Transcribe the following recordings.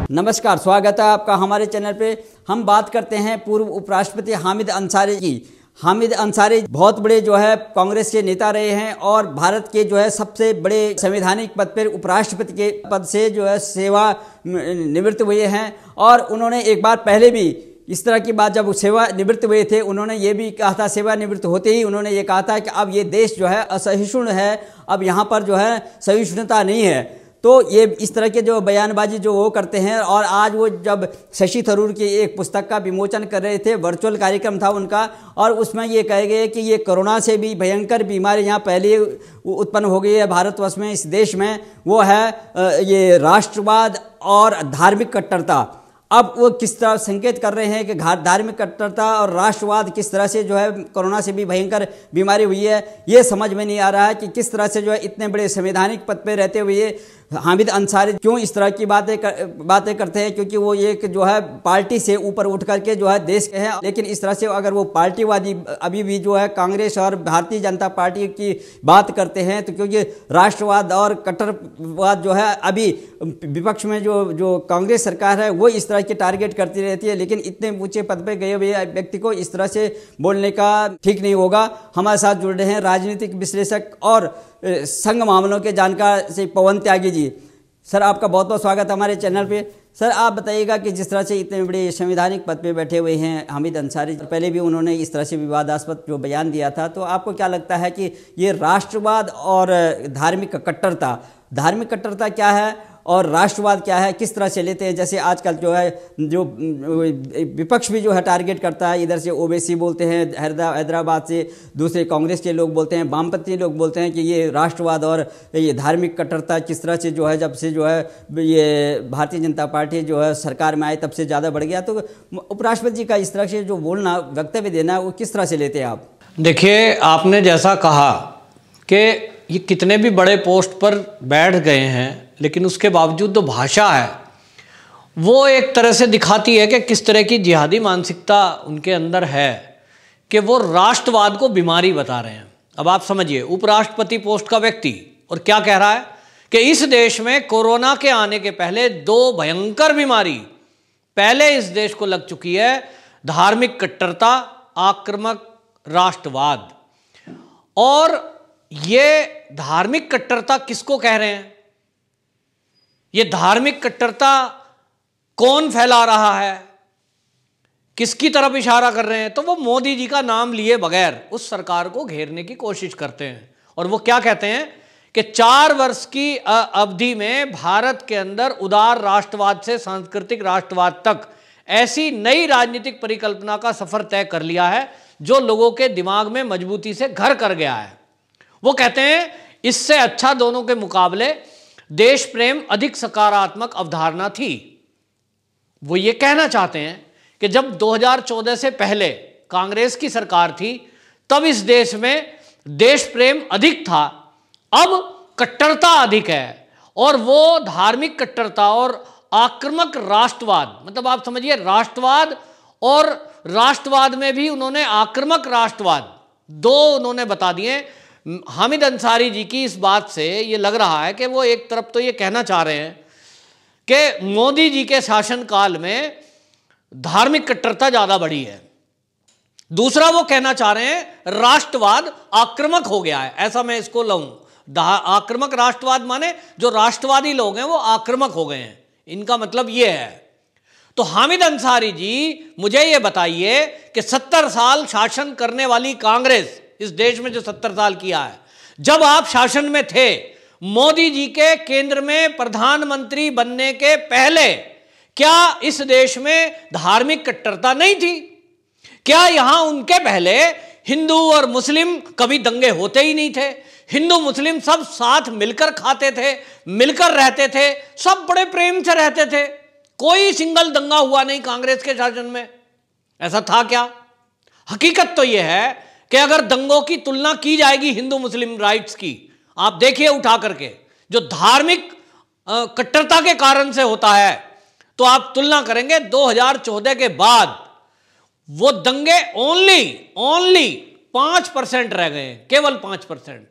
नमस्कार, स्वागत है आपका हमारे चैनल पे। हम बात करते हैं पूर्व उपराष्ट्रपति हामिद अंसारी की। हामिद अंसारी बहुत बड़े जो है कांग्रेस के नेता रहे हैं और भारत के जो है सबसे बड़े संवैधानिक पद पर उपराष्ट्रपति के पद से जो है सेवा निवृत्त हुए हैं। और उन्होंने एक बार पहले भी इस तरह की बात, जब सेवा निवृत्त हुए थे, उन्होंने ये भी कहा था, सेवा निवृत्त होते ही उन्होंने ये कहा था कि अब ये देश जो है असहिष्णु है, अब यहाँ पर जो है सहिष्णुता नहीं है। तो ये इस तरह के जो बयानबाजी जो वो करते हैं। और आज वो जब शशि थरूर की एक पुस्तक का विमोचन कर रहे थे, वर्चुअल कार्यक्रम था उनका, और उसमें ये कहे गए कि ये कोरोना से भी भयंकर बीमारी यहाँ पहले उत्पन्न हो गई है भारतवर्ष में, इस देश में, वो है ये राष्ट्रवाद और धार्मिक कट्टरता। अब वो किस तरह संकेत कर रहे हैं कि धार्मिक कट्टरता और राष्ट्रवाद किस तरह से जो है कोरोना से भी भयंकर बीमारी हुई है, ये समझ में नहीं आ रहा है कि किस तरह से जो है इतने बड़े संवैधानिक पद पे रहते हुए हामिद अंसारी क्यों इस तरह की बातें करते हैं। क्योंकि वो एक जो है पार्टी से ऊपर उठ करके जो है देश के हैं, लेकिन इस तरह से अगर वो पार्टीवादी अभी भी जो है कांग्रेस और भारतीय जनता पार्टी की बात करते हैं, तो क्योंकि राष्ट्रवाद और कट्टरवाद जो है अभी विपक्ष में जो कांग्रेस सरकार है वो इस तरह के टारगेट करती रहती है, लेकिन इतने ऊंचे पद पे गए हुए व्यक्ति को इस तरह से बोलने का ठीक नहीं होगा। हमारे साथ जुड़ रहे हैं राजनीतिक विश्लेषक और संघ मामलों के जानकार से पवन त्यागी जी। सर, आपका बहुत बहुत स्वागत हमारे चैनल पे। सर, आप बताइएगा कि जिस तरह से इतने बड़े संवैधानिक पद पे बैठे हुए हैं हामिद अंसारी, पहले भी उन्होंने इस तरह से विवादास्पद जो बयान दिया था, तो आपको क्या लगता है कि ये राष्ट्रवाद और धार्मिक कट्टरता क्या है और राष्ट्रवाद क्या है, किस तरह से लेते हैं? जैसे आजकल जो है जो विपक्ष भी जो है टारगेट करता है, इधर से ओवैसी बोलते हैं हैदराबाद से, दूसरे कांग्रेस के लोग बोलते हैं, वामपंथी लोग बोलते हैं कि ये राष्ट्रवाद और ये धार्मिक कट्टरता किस तरह से जो है जब से जो है ये भारतीय जनता पार्टी जो है सरकार में आई तब से ज़्यादा बढ़ गया। तो उपराष्ट्रपति जी का इस तरह से जो बोलना, वक्तव्य देना, वो किस तरह से लेते हैं आप? देखिए, आपने जैसा कहा कि ये कितने भी बड़े पोस्ट पर बैठ गए हैं, लेकिन उसके बावजूद जो भाषा है वो एक तरह से दिखाती है कि किस तरह की जिहादी मानसिकता उनके अंदर है, कि वो राष्ट्रवाद को बीमारी बता रहे हैं। अब आप समझिए, उपराष्ट्रपति पोस्ट का व्यक्ति और क्या कह रहा है कि इस देश में कोरोना के आने के पहले दो भयंकर बीमारी पहले इस देश को लग चुकी है, धार्मिक कट्टरता, आक्रामक राष्ट्रवाद। और ये धार्मिक कट्टरता किसको कह रहे हैं? ये धार्मिक कट्टरता कौन फैला रहा है, किसकी तरफ इशारा कर रहे हैं? तो वो मोदी जी का नाम लिए बगैर उस सरकार को घेरने की कोशिश करते हैं। और वो क्या कहते हैं कि 4 वर्ष की अवधि में भारत के अंदर उदार राष्ट्रवाद से सांस्कृतिक राष्ट्रवाद तक ऐसी नई राजनीतिक परिकल्पना का सफर तय कर लिया है जो लोगों के दिमाग में मजबूती से घर कर गया है। वो कहते हैं इससे अच्छा दोनों के मुकाबले देश प्रेम अधिक सकारात्मक अवधारणा थी। वो ये कहना चाहते हैं कि जब 2014 से पहले कांग्रेस की सरकार थी तब इस देश में देश प्रेम अधिक था, अब कट्टरता अधिक है। और वो धार्मिक कट्टरता और आक्रामक राष्ट्रवाद, मतलब आप समझिए राष्ट्रवाद और राष्ट्रवाद में भी उन्होंने आक्रामक राष्ट्रवाद दो उन्होंने बता दिए। हामिद अंसारी जी की इस बात से ये लग रहा है कि वो एक तरफ तो ये कहना चाह रहे हैं कि मोदी जी के शासनकाल में धार्मिक कट्टरता ज्यादा बढ़ी है, दूसरा वो कहना चाह रहे हैं राष्ट्रवाद आक्रामक हो गया है। ऐसा मैं इसको लाऊं, आक्रामक राष्ट्रवाद माने जो राष्ट्रवादी लोग हैं वो आक्रामक हो गए हैं, इनका मतलब ये है। तो हामिद अंसारी जी मुझे ये बताइए कि 70 साल शासन करने वाली कांग्रेस, इस देश में जो 70 साल किया है, जब आप शासन में थे, मोदी जी के केंद्र में प्रधानमंत्री बनने के पहले क्या इस देश में धार्मिक कट्टरता नहीं थी? क्या यहां उनके पहले हिंदू और मुस्लिम कभी दंगे होते ही नहीं थे? हिंदू मुस्लिम सब साथ मिलकर खाते थे, मिलकर रहते थे, सब बड़े प्रेम से रहते थे, कोई सिंगल दंगा हुआ नहीं कांग्रेस के शासन में। ऐसा था क्या? हकीकत तो यह है कि अगर दंगों की तुलना की जाएगी हिंदू मुस्लिम राइट्स की, आप देखिए उठा करके, जो धार्मिक कट्टरता के कारण से होता है, तो आप तुलना करेंगे 2014 के बाद वो दंगे ओनली 5% रह गए, केवल 5%।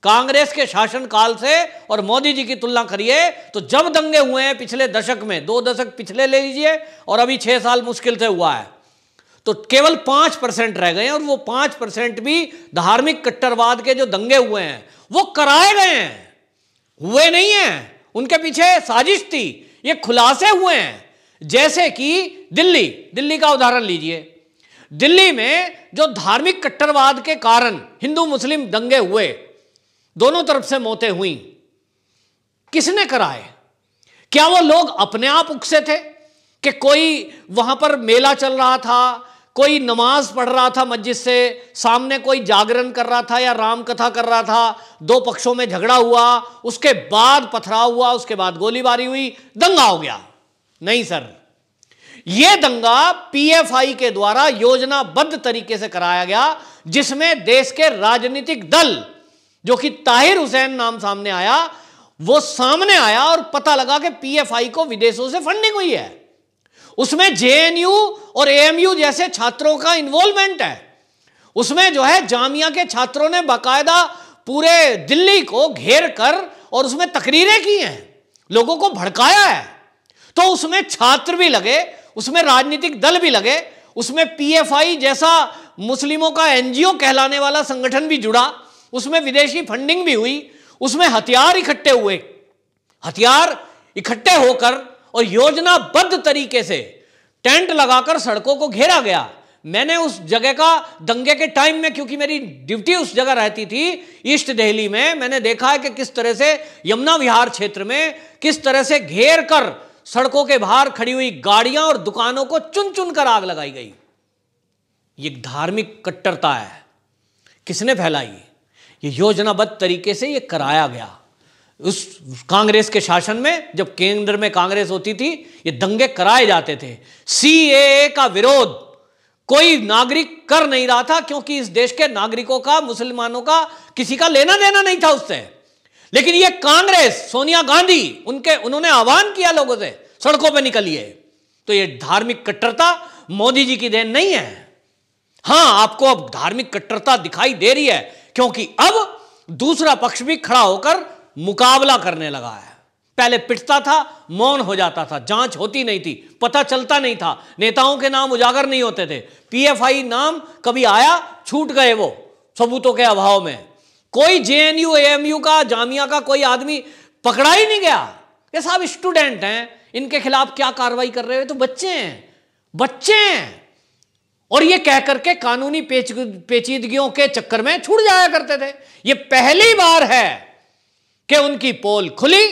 कांग्रेस के शासनकाल से और मोदी जी की तुलना करिए तो जब दंगे हुए हैं पिछले दशक में, 2 दशक पिछले ले लीजिए और अभी 6 साल मुश्किल से हुआ है, तो केवल 5% रह गए हैं। और वो 5% भी धार्मिक कट्टरवाद के जो दंगे हुए हैं वो कराए गए हैं, हुए नहीं हैं। उनके पीछे साजिश थी, ये खुलासे हुए हैं। जैसे कि दिल्ली का उदाहरण लीजिए। दिल्ली में जो धार्मिक कट्टरवाद के कारण हिंदू मुस्लिम दंगे हुए, दोनों तरफ से मौतें हुई, किसने कराए? क्या वो लोग अपने आप उकसे थे कि कोई वहां पर मेला चल रहा था, कोई नमाज पढ़ रहा था मस्जिद से, सामने कोई जागरण कर रहा था या राम कथा कर रहा था, 2 पक्षों में झगड़ा हुआ, उसके बाद पथराव हुआ, उसके बाद गोलीबारी हुई, दंगा हो गया? नहीं सर, यह दंगा पीएफआई के द्वारा योजनाबद्ध तरीके से कराया गया, जिसमें देश के राजनीतिक दल, जो कि ताहिर हुसैन नाम सामने आया, वो सामने आया और पता लगा कि पीएफआई को विदेशों से फंडिंग हुई है। उसमें जेएनयू और एएमयू जैसे छात्रों का इन्वॉल्वमेंट है। उसमें जो है जामिया के छात्रों ने बाकायदा पूरे दिल्ली को घेर कर और उसमें तकरीरें की हैं, लोगों को भड़काया है। तो उसमें छात्र भी लगे, उसमें राजनीतिक दल भी लगे, उसमें पीएफआई जैसा मुस्लिमों का एनजीओ कहलाने वाला संगठन भी जुड़ा, उसमें विदेशी फंडिंग भी हुई, उसमें हथियार इकट्ठे होकर और योजनाबद्ध तरीके से टेंट लगाकर सड़कों को घेरा गया। मैंने उस जगह का दंगे के टाइम में, क्योंकि मेरी ड्यूटी उस जगह रहती थी ईस्ट दिल्ली में, मैंने देखा है कि किस तरह से यमुना विहार क्षेत्र में किस तरह से घेर कर सड़कों के बाहर खड़ी हुई गाड़ियां और दुकानों को चुन चुन कर आग लगाई गई। ये धार्मिक कट्टरता है। किसने फैलाई? ये योजनाबद्ध तरीके से ये कराया गया। उस कांग्रेस के शासन में, जब केंद्र में कांग्रेस होती थी, ये दंगे कराए जाते थे। सीएए का विरोध कोई नागरिक कर नहीं रहा था, क्योंकि इस देश के नागरिकों का, मुसलमानों का किसी का लेना देना नहीं था उससे। लेकिन ये कांग्रेस, सोनिया गांधी, उन्होंने आह्वान किया लोगों से, सड़कों पे निकलिए। तो ये धार्मिक कट्टरता मोदी जी की देन नहीं है। हां, आपको अब धार्मिक कट्टरता दिखाई दे रही है, क्योंकि अब दूसरा पक्ष भी खड़ा होकर मुकाबला करने लगा है। पहले पिटता था, मौन हो जाता था, जांच होती नहीं थी, पता चलता नहीं था, नेताओं के नाम उजागर नहीं होते थे। पीएफआई नाम कभी आया, छूट गए वो सबूतों के अभाव में। कोई जेएनयू एएमयू का, जामिया का कोई आदमी पकड़ा ही नहीं गया। ये सब स्टूडेंट हैं, इनके खिलाफ क्या कार्रवाई कर रहे हो? तो बच्चे हैं। और ये कह करके कानूनी पेचीदगियों के चक्कर में छूट जाया करते थे। ये पहली बार है कि उनकी पोल खुली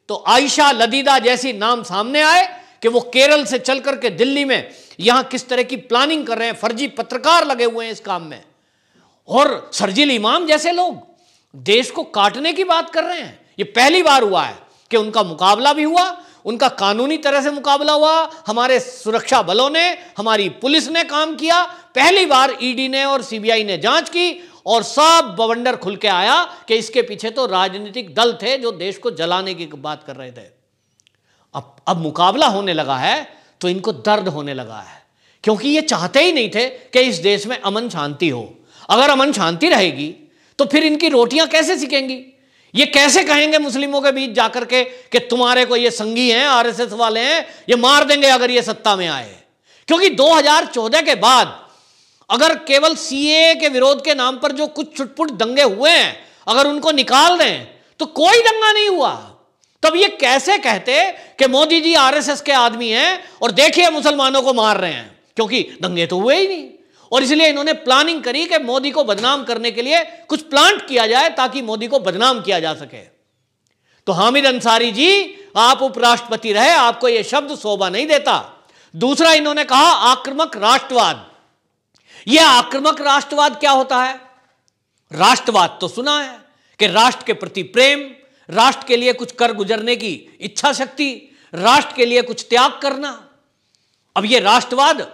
तो आयशा लदीदा जैसी नाम सामने आए कि वो केरल से चल करके दिल्ली में यहां किस तरह की प्लानिंग कर रहे हैं। फर्जी पत्रकार लगे हुए हैं इस काम में, और शर्जील इमाम जैसे लोग देश को काटने की बात कर रहे हैं। ये पहली बार हुआ है कि उनका मुकाबला भी हुआ, उनका कानूनी तरह से मुकाबला हुआ। हमारे सुरक्षा बलों ने, हमारी पुलिस ने काम किया। पहली बार ईडी ने और सीबीआई ने जांच की और सब बवंडर खुल के आया कि इसके पीछे तो राजनीतिक दल थे जो देश को जलाने की बात कर रहे थे। अब मुकाबला होने लगा है तो इनको दर्द होने लगा है, क्योंकि ये चाहते ही नहीं थे कि इस देश में अमन शांति हो। अगर अमन शांति रहेगी तो फिर इनकी रोटियां कैसे सिकेंगी? ये कैसे कहेंगे मुस्लिमों के बीच जाकर के कि तुम्हारे को ये संगी हैं, आरएसएस वाले हैं, ये मार देंगे अगर ये सत्ता में आए? क्योंकि 2014 के बाद अगर केवल सीएए के विरोध के नाम पर जो कुछ छुटपुट दंगे हुए हैं, अगर उनको निकाल दें तो कोई दंगा नहीं हुआ। तब ये कैसे कहते कि मोदी जी आरएसएस के आदमी हैं और देखिए मुसलमानों को मार रहे हैं? क्योंकि दंगे तो हुए ही नहीं। और इसलिए इन्होंने प्लानिंग करी कि मोदी को बदनाम करने के लिए कुछ प्लांट किया जाए ताकि मोदी को बदनाम किया जा सके। तो हामिद अंसारी जी, आप उपराष्ट्रपति रहे, आपको यह शब्द शोभा नहीं देता। दूसरा, इन्होंने कहा आक्रामक राष्ट्रवाद। यह आक्रामक राष्ट्रवाद क्या होता है? राष्ट्रवाद तो सुना है कि राष्ट्र के प्रति प्रेम, राष्ट्र के लिए कुछ कर गुजरने की इच्छा शक्ति, राष्ट्र के लिए कुछ त्याग करना। अब यह राष्ट्रवाद,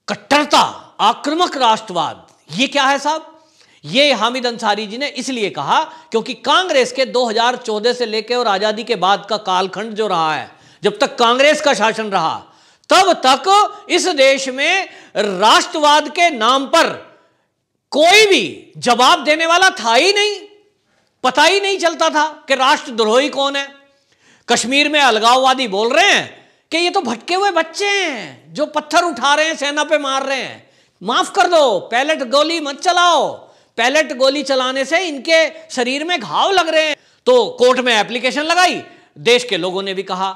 कट्टरता, आक्रामक राष्ट्रवाद, यह क्या है साहब? यह हामिद अंसारी जी ने इसलिए कहा क्योंकि कांग्रेस के 2014 से लेकर और आजादी के बाद का कालखंड जो रहा है, जब तक कांग्रेस का शासन रहा, तब तक इस देश में राष्ट्रवाद के नाम पर कोई भी जवाब देने वाला था ही नहीं। पता ही नहीं चलता था कि राष्ट्रद्रोही कौन है। कश्मीर में अलगाववादी बोल रहे हैं कि ये तो भटके हुए बच्चे हैं जो पत्थर उठा रहे हैं, सेना पे मार रहे हैं। माफ कर दो, पैलेट गोली मत चलाओ। पैलेट गोली चलाने से इनके शरीर में घाव लग रहे हैं। तो कोर्ट में एप्लीकेशन लगाई, देश के लोगों ने भी कहा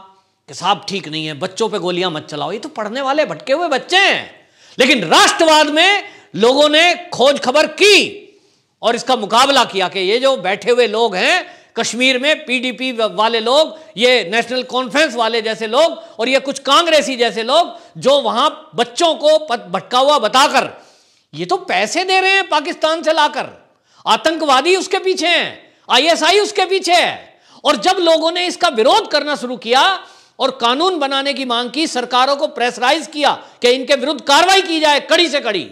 कि साहब ठीक नहीं है, बच्चों पे गोलियां मत चलाओ, ये तो पढ़ने वाले भटके हुए बच्चे हैं। लेकिन राष्ट्रवाद में लोगों ने खोज खबर की और इसका मुकाबला किया कि ये जो बैठे हुए लोग हैं कश्मीर में, पीडीपी वाले लोग, ये नेशनल कॉन्फ्रेंस वाले जैसे लोग और ये कुछ कांग्रेसी जैसे लोग जो वहां बच्चों को भटका हुआ बताकर ये तो पैसे दे रहे हैं पाकिस्तान से लाकर, आतंकवादी उसके पीछे हैं, आईएसआई उसके पीछे है। और जब लोगों ने इसका विरोध करना शुरू किया और कानून बनाने की मांग की, सरकारों को प्रेशराइज किया कि इनके विरुद्ध कार्रवाई की जाए कड़ी से कड़ी,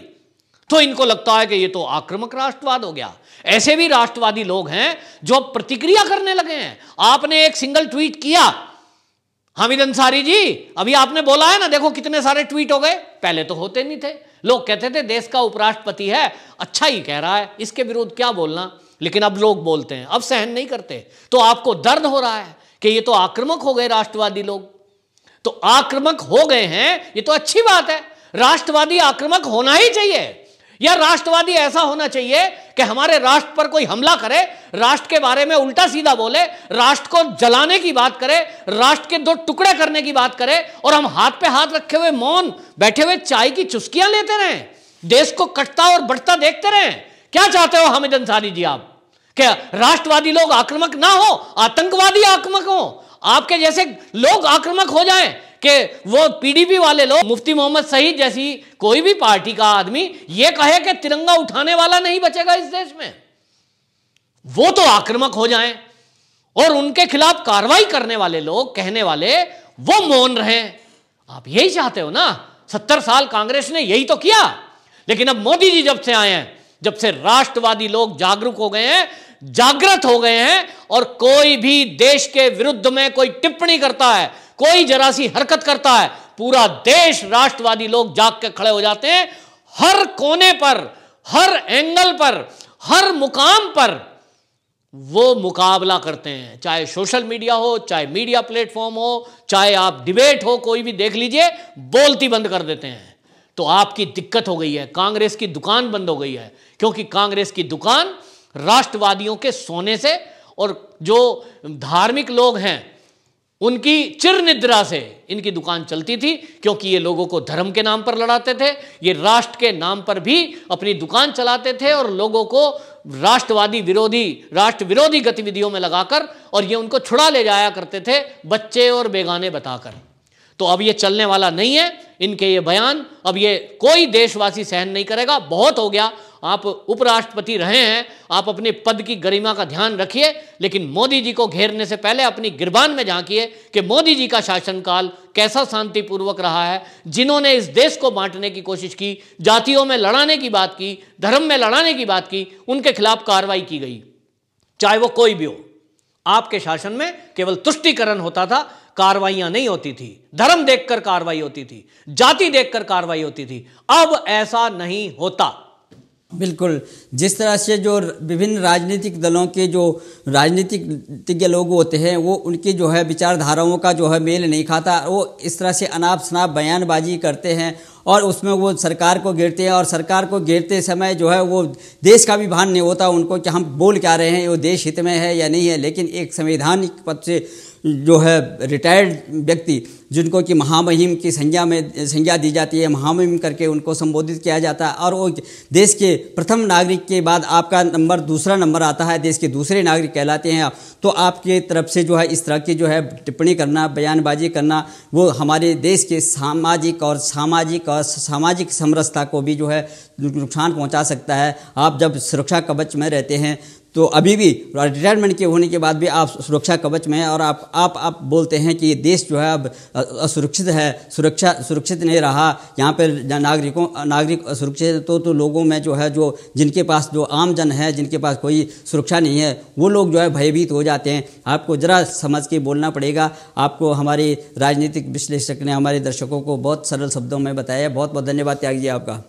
तो इनको लगता है कि ये तो आक्रामक राष्ट्रवाद हो गया। ऐसे भी राष्ट्रवादी लोग हैं जो प्रतिक्रिया करने लगे हैं। आपने एक सिंगल ट्वीट किया, हामिद अंसारी जी, अभी आपने बोला है ना, देखो कितने सारे ट्वीट हो गए, पहले तो होते नहीं थे। लोग कहते थे देश का उपराष्ट्रपति है, अच्छा ही कह रहा है, इसके विरुद्ध क्या बोलना, लेकिन अब लोग बोलते हैं, अब सहन नहीं करते। तो आपको दर्द हो रहा है कि ये तो आक्रामक हो गए राष्ट्रवादी लोग। तो आक्रामक हो गए हैं, ये तो अच्छी बात है। राष्ट्रवादी आक्रामक होना ही चाहिए, या राष्ट्रवादी ऐसा होना चाहिए कि हमारे राष्ट्र पर कोई हमला करे, राष्ट्र के बारे में उल्टा सीधा बोले, राष्ट्र को जलाने की बात करे, राष्ट्र के दो टुकड़े करने की बात करे और हम हाथ पे हाथ रखे हुए मौन बैठे हुए चाय की चुस्कियां लेते रहें, देश को कटता और बढ़ता देखते रहें। क्या चाहते हो हामिद अंसारी जी आप? क्या राष्ट्रवादी लोग आक्रामक ना हो, आतंकवादी आक्रामक हो, आपके जैसे लोग आक्रामक हो जाएं कि वो पीडीपी वाले लोग, मुफ्ती मोहम्मद सईद जैसी कोई भी पार्टी का आदमी ये कहे कि तिरंगा उठाने वाला नहीं बचेगा इस देश में, वो तो आक्रामक हो जाएं और उनके खिलाफ कार्रवाई करने वाले लोग, कहने वाले, वो मौन रहें। आप यही चाहते हो ना? 70 साल कांग्रेस ने यही तो किया। लेकिन अब मोदी जी जब से आए हैं, जब से राष्ट्रवादी लोग जागरूक हो गए हैं, जागृत हो गए हैं, और कोई भी देश के विरुद्ध में कोई टिप्पणी करता है, कोई जरा सी हरकत करता है, पूरा देश राष्ट्रवादी लोग जाग के खड़े हो जाते हैं। हर कोने पर, हर एंगल पर, हर मुकाम पर वो मुकाबला करते हैं, चाहे सोशल मीडिया हो, चाहे मीडिया प्लेटफॉर्म हो, चाहे आप डिबेट हो, कोई भी देख लीजिए, बोलती बंद कर देते हैं। तो आपकी दिक्कत हो गई है, कांग्रेस की दुकान बंद हो गई है, क्योंकि कांग्रेस की दुकान राष्ट्रवादियों के सोने से और जो धार्मिक लोग हैं उनकी चिर निद्रा से इनकी दुकान चलती थी, क्योंकि ये लोगों को धर्म के नाम पर लड़ाते थे, ये राष्ट्र के नाम पर भी अपनी दुकान चलाते थे और लोगों को राष्ट्रवादी विरोधी, राष्ट्र विरोधी गतिविधियों में लगाकर, और ये उनको छुड़ा ले जाया करते थे बच्चे और बेगाने बताकर। तो अब ये चलने वाला नहीं है इनके ये बयान, अब ये कोई देशवासी सहन नहीं करेगा। बहुत हो गया, आप उपराष्ट्रपति रहे हैं, आप अपने पद की गरिमा का ध्यान रखिए, लेकिन मोदी जी को घेरने से पहले अपनी गिरबान में झांकिए कि मोदी जी का शासनकाल कैसा शांतिपूर्वक रहा है। जिन्होंने इस देश को बांटने की कोशिश की, जातियों में लड़ाने की बात की, धर्म में लड़ाने की बात की, उनके खिलाफ कार्रवाई की गई, चाहे वो कोई भी हो। आपके शासन में केवल तुष्टीकरण होता था, कार्रवाइयां नहीं होती थी, धर्म देखकर कार्रवाई होती थी, जाति देखकर कार्रवाई होती थी। अब ऐसा नहीं होता। बिल्कुल, जिस तरह से जो विभिन्न राजनीतिक दलों के जो राजनीतिज्ञ लोग होते हैं, वो उनकी जो है विचारधाराओं का जो है मेल नहीं खाता, वो इस तरह से अनाप शनाप बयानबाजी करते हैं और उसमें वो सरकार को घेरते हैं, और सरकार को घेरते समय जो है वो देश का भी भान नहीं होता उनको कि हम बोल क्या रहे हैं, वो देश हित में है या नहीं है। लेकिन एक संवैधानिक पद से जो है रिटायर्ड व्यक्ति, जिनको कि महामहिम की संज्ञा दी जाती है, महामहिम करके उनको संबोधित किया जाता है, और वो देश के प्रथम नागरिक के बाद आपका नंबर दूसरा नंबर आता है, देश के दूसरे नागरिक कहलाते हैं आप। तो आपके तरफ से जो है इस तरह की जो है टिप्पणी करना, बयानबाजी करना, वो हमारे देश के सामाजिक समरसता को भी जो है नुकसान पहुंचा सकता है। आप जब सुरक्षा कवच में रहते हैं, तो अभी भी रिटायरमेंट के होने के बाद भी आप सुरक्षा कवच में हैं, और आप बोलते हैं कि देश जो है अब असुरक्षित है, सुरक्षित नहीं रहा, यहाँ पर नागरिक असुरक्षित। तो लोगों में जो है, जो जिनके पास जो आम जन है, जिनके पास कोई सुरक्षा नहीं है, वो लोग जो है भयभीत हो जाते हैं। आपको ज़रा समझ के बोलना पड़ेगा। आपको हमारे राजनीतिक विश्लेषक ने हमारे दर्शकों को बहुत सरल शब्दों में बताया। बहुत बहुत धन्यवाद त्यागी जी आपका।